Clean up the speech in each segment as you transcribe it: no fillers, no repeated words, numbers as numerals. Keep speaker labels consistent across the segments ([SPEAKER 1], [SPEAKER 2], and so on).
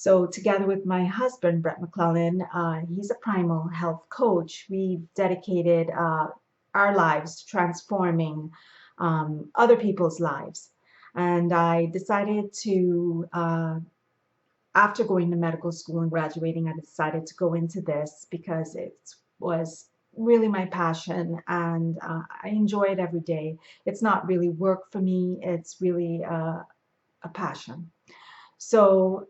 [SPEAKER 1] So together with my husband, Brett McClellan, he's a primal health coach. We've dedicated our lives to transforming other people's lives. And I decided to, after going to medical school and graduating, I decided to go into this because it was really my passion, and I enjoy it every day. It's not really work for me, it's really a passion. So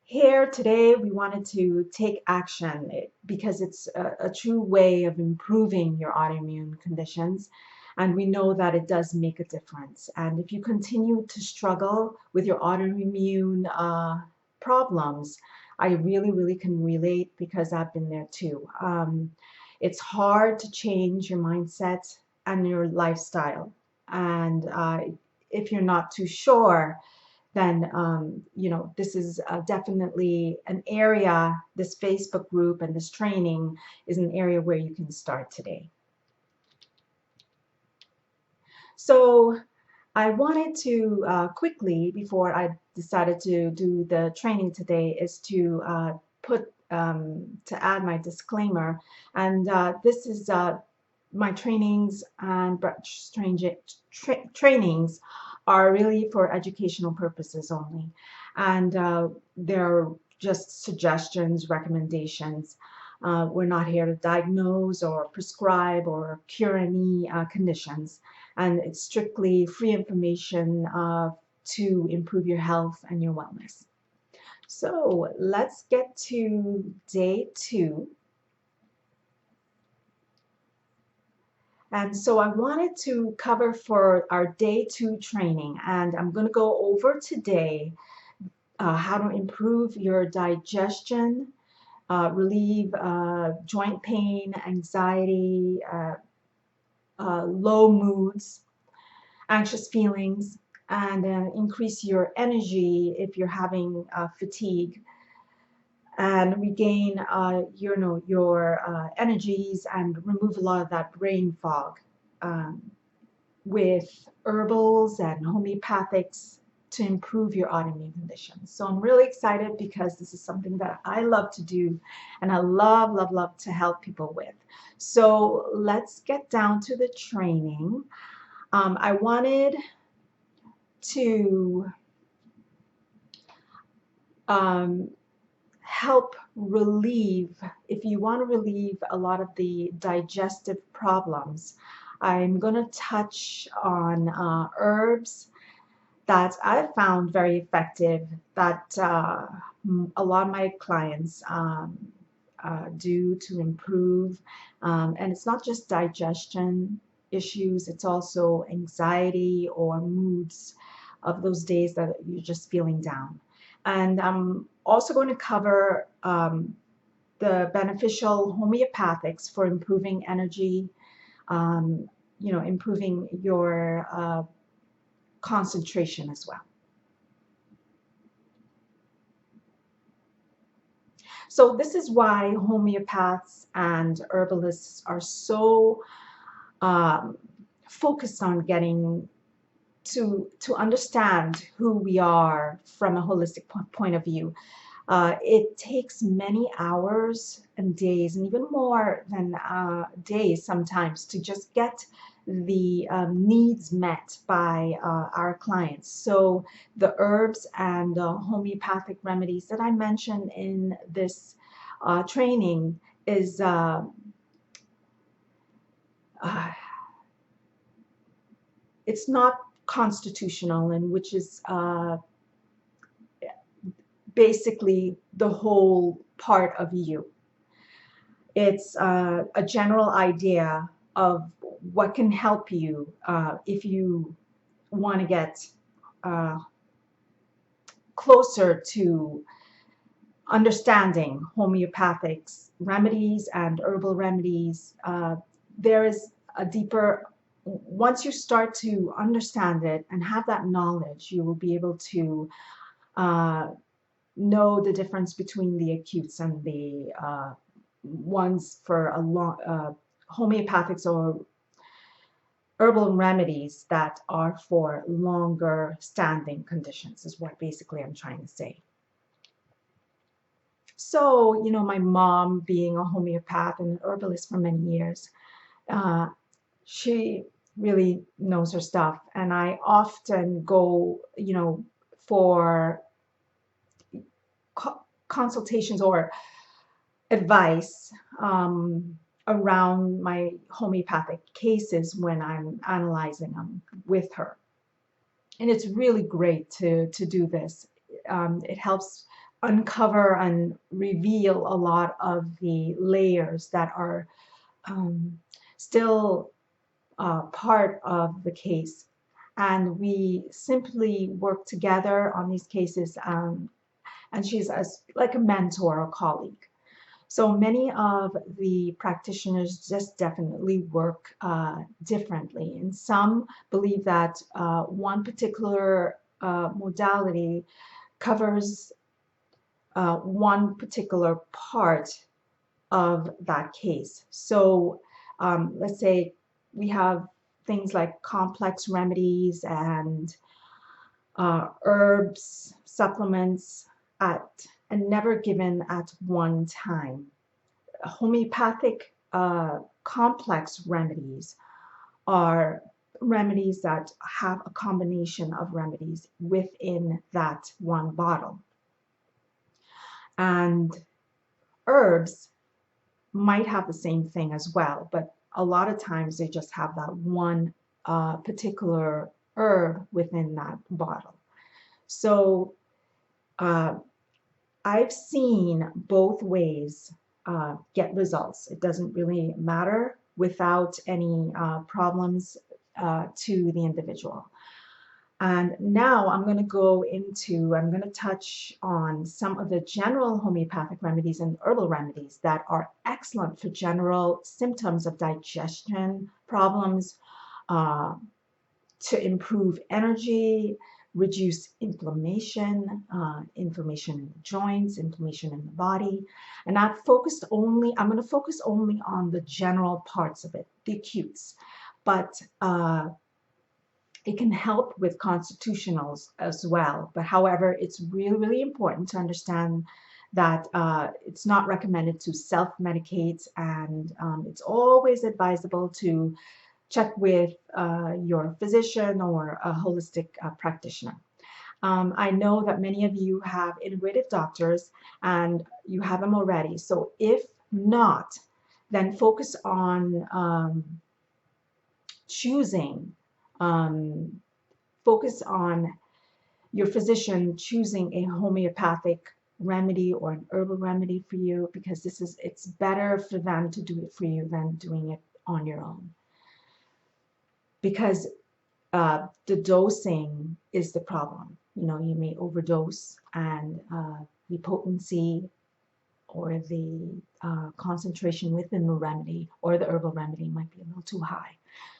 [SPEAKER 1] here today, we wanted to take action because it's a true way of improving your autoimmune conditions. And we know that it does make a difference. And if you continue to struggle with your autoimmune problems, I really, really can relate because I've been there too. It's hard to change your mindset and your lifestyle. And if you're not too sure, then this is definitely an area. This Facebook group and this training is an area where you can start today. So I wanted to quickly, before I decided to do the training today, is to to add my disclaimer. And this is my trainings and trainings are really for educational purposes only. And they're just suggestions, recommendations. We're not here to diagnose or prescribe or cure any conditions. And it's strictly free information to improve your health and your wellness. So let's get to day 2. And so I wanted to cover for our day 2 training, and I'm going to go over today how to improve your digestion, relieve joint pain, anxiety, low moods, anxious feelings, and increase your energy if you're having fatigue, and regain your energies and remove a lot of that brain fog with herbals and homeopathics to improve your autoimmune conditions. So I'm really excited because this is something that I love to do and I love, love, love to help people with. So let's get down to the training. I wanted to help relieve, if you want to relieve a lot of the digestive problems, I'm going to touch on herbs that I've found very effective, that a lot of my clients do to improve. And it's not just digestion issues, it's also anxiety or moods of those days that you're just feeling down. And I'm also going to cover the beneficial homeopathics for improving energy, improving your concentration as well. So this is why homeopaths and herbalists are so focused on getting to understand who we are from a holistic point of view. It takes many hours and days, and even more than days sometimes, to just get the needs met by our clients. So the herbs and homeopathic remedies that I mentioned in this training is it's not constitutional, and which is basically the whole part of you. It's a general idea of what can help you if you want to get closer to understanding homeopathic remedies and herbal remedies. There is a deeper, once you start to understand it and have that knowledge, you will be able to know the difference between the acutes and the ones for a long homeopathics or herbal remedies that are for longer standing conditions, is what basically I'm trying to say. So, my mom being a homeopath and an herbalist for many years, uh, she really knows her stuff. And I often go, for consultations or advice around my homeopathic cases when I'm analyzing them with her. And it's really great to do this. It helps uncover and reveal a lot of the layers that are still part of the case. And we simply work together on these cases, and she's like a mentor or colleague. So many of the practitioners just definitely work differently. And some believe that one particular modality covers one particular part of that case. So let's say we have things like complex remedies and herbs, supplements and never given at one time. Homeopathic complex remedies are remedies that have a combination of remedies within that one bottle. And herbs might have the same thing as well, but a lot of times they just have that one particular herb within that bottle. So I've seen both ways get results. It doesn't really matter without any problems to the individual. And now I'm going to touch on some of the general homeopathic remedies and herbal remedies that are excellent for general symptoms of digestion problems, to improve energy, reduce inflammation, inflammation in the joints, inflammation in the body. And I'm going to focus only on the general parts of it, the acutes. But it can help with constitutionals as well. But however, it's really, really important to understand that it's not recommended to self-medicate, and it's always advisable to check with your physician or a holistic practitioner. I know that many of you have integrative doctors and you have them already. So if not, then focus on focus on your physician choosing a homeopathic remedy or an herbal remedy for you, because it's better for them to do it for you than doing it on your own. Because the dosing is the problem. You may overdose, and the potency or the concentration within the remedy or the herbal remedy might be a little too high.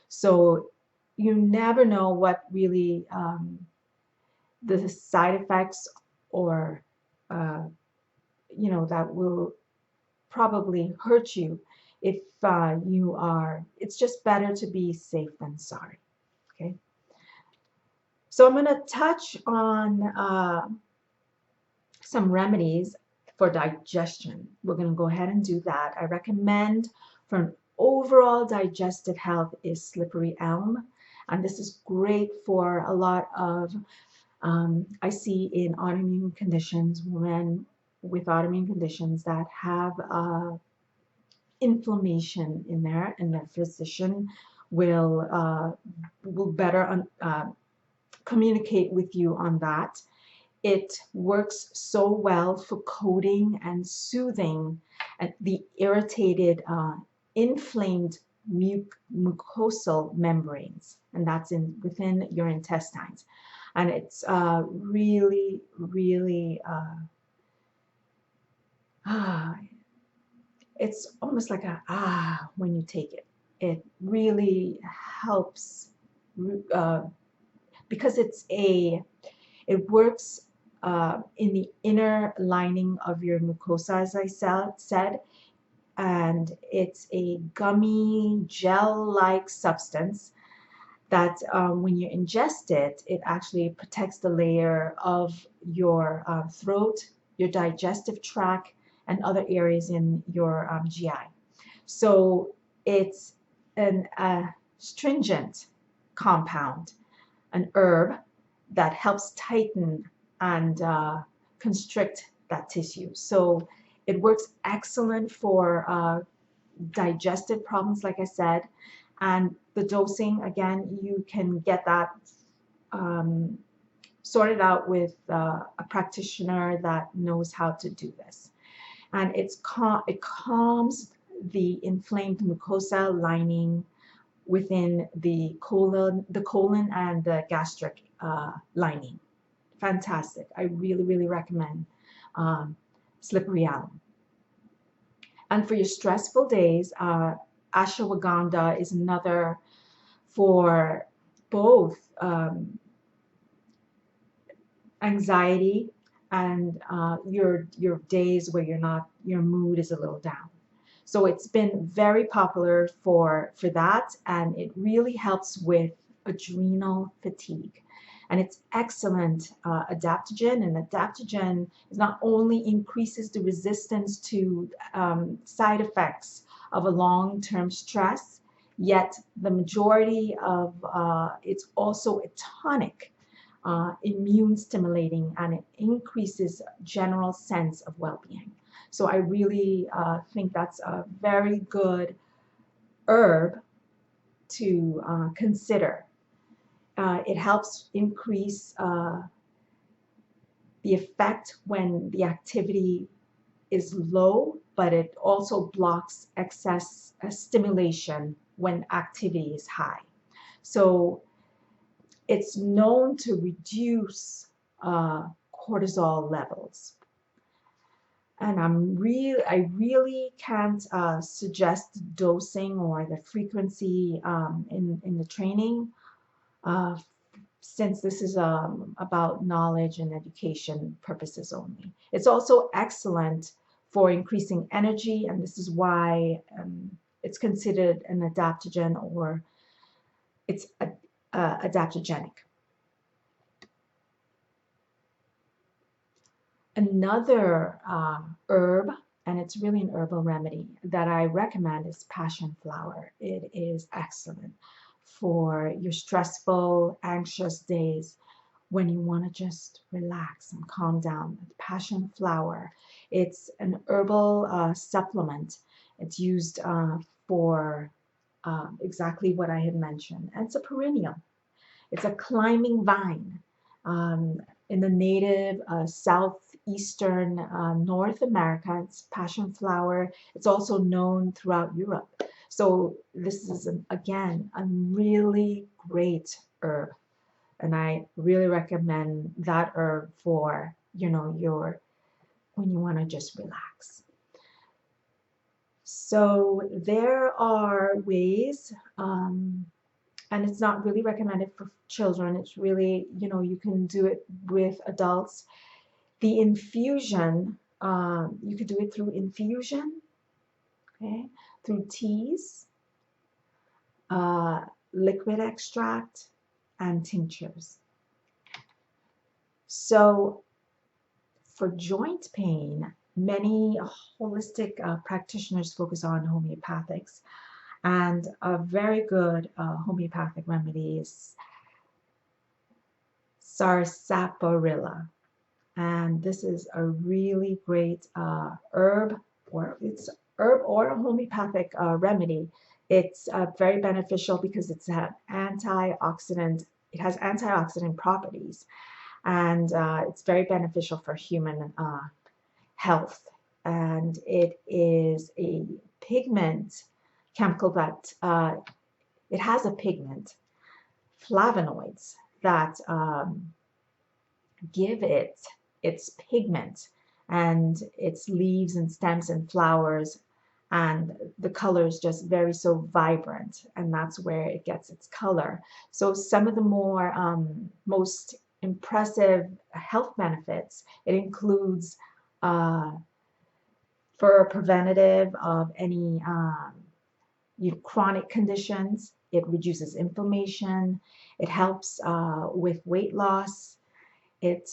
[SPEAKER 1] So you never know what really the side effects or that will probably hurt you if it's just better to be safe than sorry. Okay. So I'm going to touch on some remedies for digestion. We're going to go ahead and do that. I recommend for an overall digestive health is slippery elm. And this is great for a lot of, I see in autoimmune conditions, women with autoimmune conditions that have inflammation in there, and their physician will better communicate with you on that. It works so well for coating and soothing the irritated, inflamed mucosal membranes, and that's within your intestines. And it's really, really, it's almost like when you take it. It really helps because it works in the inner lining of your mucosa, as I said, and it's a gummy gel-like substance, that when you ingest it, it actually protects the layer of your throat, your digestive tract, and other areas in your GI. So it's an astringent compound, an herb that helps tighten and constrict that tissue. So it works excellent for digestive problems, like I said. And the dosing, again, you can get that um, sorted out with a practitioner that knows how to do this. And it calms the inflamed mucosa lining within the colon and the gastric lining. Fantastic. I really, really recommend slippery elm. And for your stressful days, ashwagandha is another for both anxiety and your days where your mood is a little down. So it's been very popular for that, and it really helps with adrenal fatigue. And it's excellent adaptogen, and adaptogen is not only increases the resistance to side effects of a long-term stress, yet the majority of it's also a tonic, immune stimulating, and it increases general sense of well-being. So I really think that's a very good herb to consider. It helps increase the effect when the activity is low, but it also blocks excess stimulation when activity is high. So it's known to reduce cortisol levels. And I really can't suggest dosing or the frequency in the training, uh, since this is about knowledge and education purposes only. It's also excellent for increasing energy, and this is why it's considered an adaptogen, or it's adaptogenic. Another herb, and it's really an herbal remedy that I recommend, is passion flower. It is excellent for your stressful, anxious days when you want to just relax and calm down. Passion flower, it's an herbal supplement. It's used for exactly what I had mentioned. And it's a perennial. It's a climbing vine. In the native southeastern North America, it's passion flower. It's also known throughout Europe. So this is, again, a really great herb. And I really recommend that herb for, when you want to just relax. So there are ways, and it's not really recommended for children. It's really, you can do it with adults. The infusion, you could do it through infusion, okay, through teas, liquid extract, and tinctures. So for joint pain, many holistic practitioners focus on homeopathics. And a very good homeopathic remedy is sarsaparilla. And this is a really great herb, or it's herb or a homeopathic remedy. It's very beneficial because it's an antioxidant. It has antioxidant properties, and it's very beneficial for human health. And it is a pigment chemical that it has a pigment, flavonoids, that give it its pigment and its leaves and stems and flowers, and the color is just very so vibrant, and that's where it gets its color. So some of the more most impressive health benefits, it includes for preventative of any chronic conditions. It reduces inflammation. It helps with weight loss. It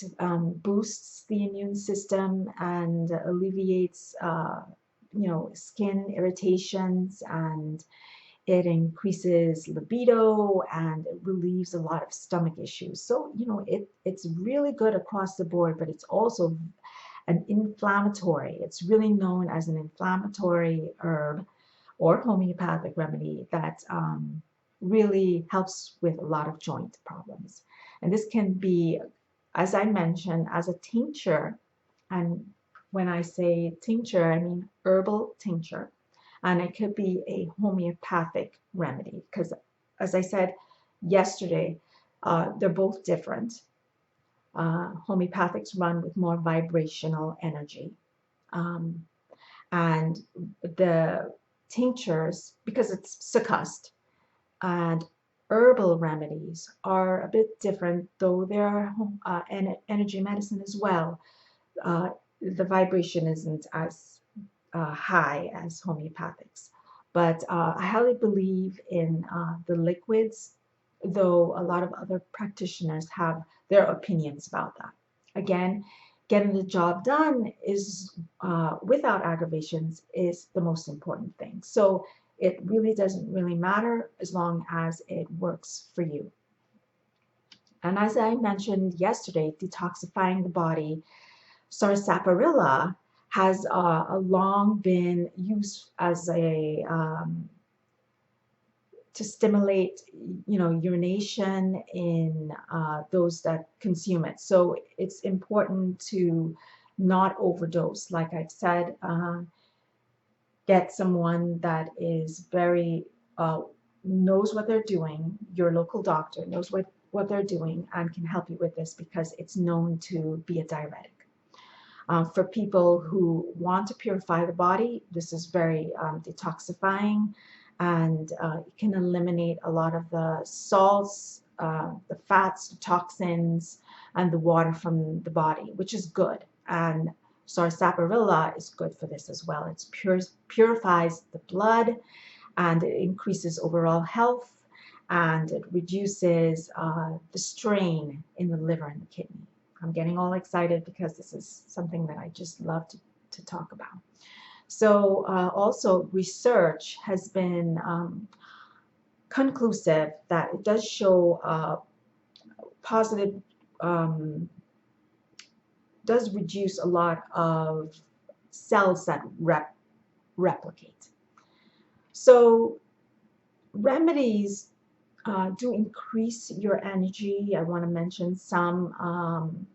[SPEAKER 1] boosts the immune system and alleviates, skin irritations, and it increases libido, and it relieves a lot of stomach issues. So, it's really good across the board, but it's also an inflammatory. It's really known as an inflammatory herb or homeopathic remedy that really helps with a lot of joint problems. And this can be, as I mentioned, as a tincture. And when I say tincture, I mean herbal tincture. And it could be a homeopathic remedy because, as I said yesterday, they're both different. Homeopathics run with more vibrational energy. Um, and the tinctures, because it's succussed, and herbal remedies are a bit different, though they are energy medicine as well. The vibration isn't as high as homeopathics. But I highly believe in the liquids, though a lot of other practitioners have their opinions about that. Again, getting the job done is without aggravations is the most important thing. So it really doesn't really matter as long as it works for you. And as I mentioned yesterday, detoxifying the body, sarsaparilla has long been used as a to stimulate, urination in those that consume it. So it's important to not overdose. Like I've said, get someone that is very knows what they're doing. Your local doctor knows what they're doing and can help you with this because it's known to be a diuretic. For people who want to purify the body, this is very detoxifying, and it can eliminate a lot of the salts, the fats, the toxins, and the water from the body, which is good. And sarsaparilla is good for this as well. It purifies the blood, and it increases overall health, and it reduces the strain in the liver and the kidney. I'm getting all excited because this is something that I just love to talk about. So also research has been conclusive that it does show positive, does reduce a lot of cells that replicate. So remedies do increase your energy. I want to mention some.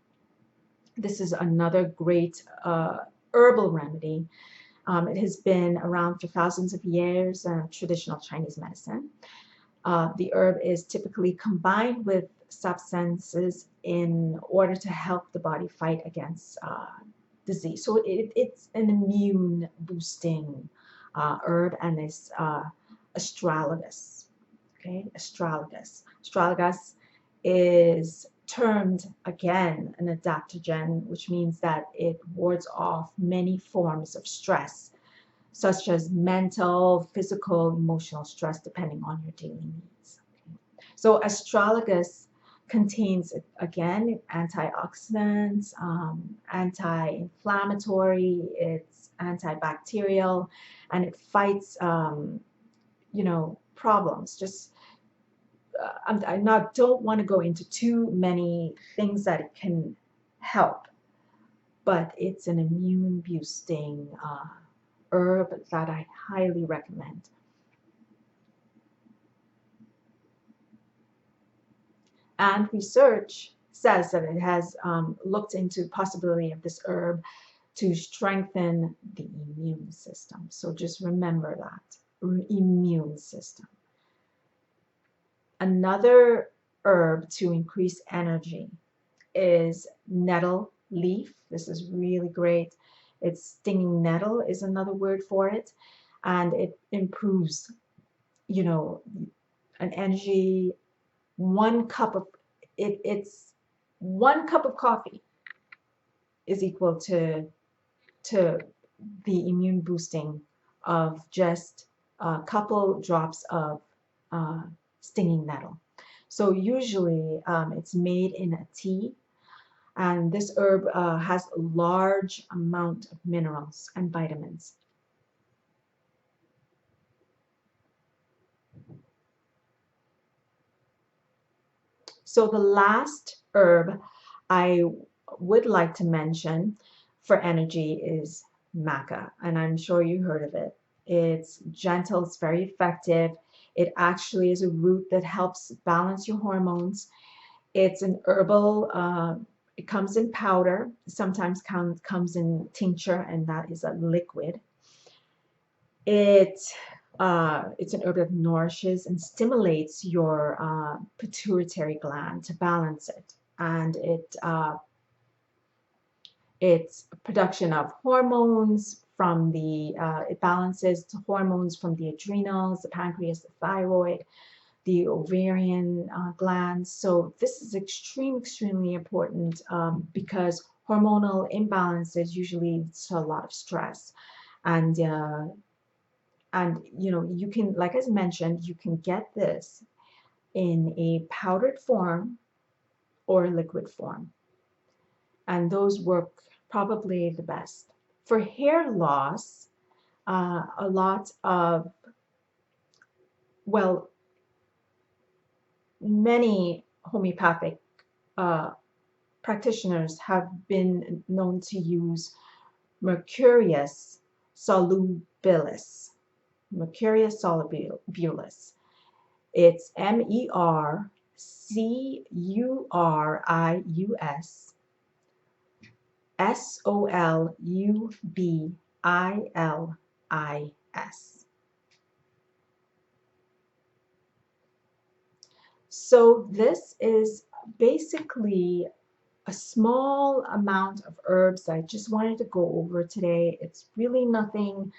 [SPEAKER 1] This is another great herbal remedy. It has been around for thousands of years, traditional Chinese medicine. The herb is typically combined with substances in order to help the body fight against disease. So it's an immune boosting herb, and it's astragalus. Okay, astragalus. Astragalus is termed again an adaptogen, which means that it wards off many forms of stress, such as mental, physical, emotional stress, depending on your daily needs. Okay. So astragalus contains, again, antioxidants, anti-inflammatory, it's antibacterial, and it fights, problems. Just I don't want to go into too many things that it can help, but it's an immune boosting herb that I highly recommend. And research says that it has looked into possibility of this herb to strengthen the immune system. So just remember that, immune system. Another herb to increase energy is nettle leaf. This is really great. It's stinging nettle is another word for it, and it improves, an energy. It's 1 cup of coffee is equal to the immune boosting of just a couple drops of stinging nettle. So usually it's made in a tea, and this herb has a large amount of minerals and vitamins. So the last herb I would like to mention for energy is maca, and I'm sure you heard of it. It's gentle, it's very effective. It actually is a root that helps balance your hormones. It's an herbal, it comes in powder, sometimes comes in tincture, and that is a liquid. It it's an herb that nourishes and stimulates your pituitary gland to balance it, and it's production of hormones from the it balances the hormones from the adrenals, the pancreas, the thyroid, the ovarian glands. So this is extremely important because hormonal imbalances usually leads to a lot of stress, and you know, you can, like I mentioned, you can get this in a powdered form or liquid form, and those work probably the best. For hair loss, a lot of, well, many homeopathic uh, practitioners have been known to use Mercurius solubilis. Mercurius solubilis. It's Mercurius solubilis. So this is basically a small amount of herbs that I just wanted to go over today. It's really nothing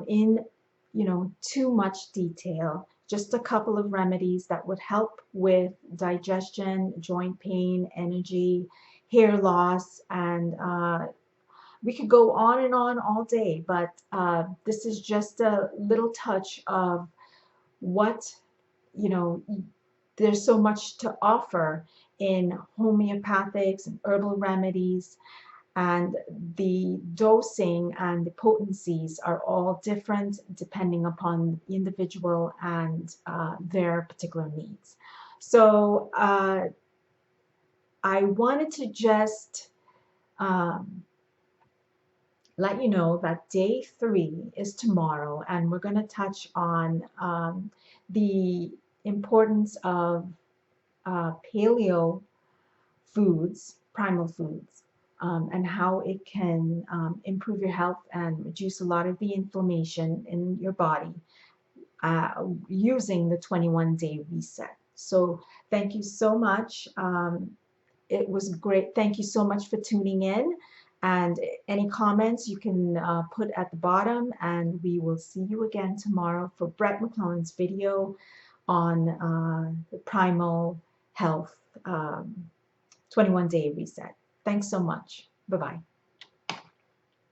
[SPEAKER 1] in, you know, too much detail. Just a couple of remedies that would help with digestion, joint pain, energy, hair loss, and we could go on and on all day, but this is just a little touch of what, you know, there's so much to offer in homeopathics and herbal remedies, and the dosing and the potencies are all different depending upon the individual and their particular needs. So I wanted to just um, let you know that day 3 is tomorrow, and we're going to touch on the importance of paleo foods, primal foods, and how it can improve your health and reduce a lot of the inflammation in your body using the 21-day reset. So thank you so much. It was great. Thank you so much for tuning in. And any comments you can put at the bottom, and we will see you again tomorrow for Brett McClellan's video on the primal health 21-day reset. Thanks so much. Bye-bye.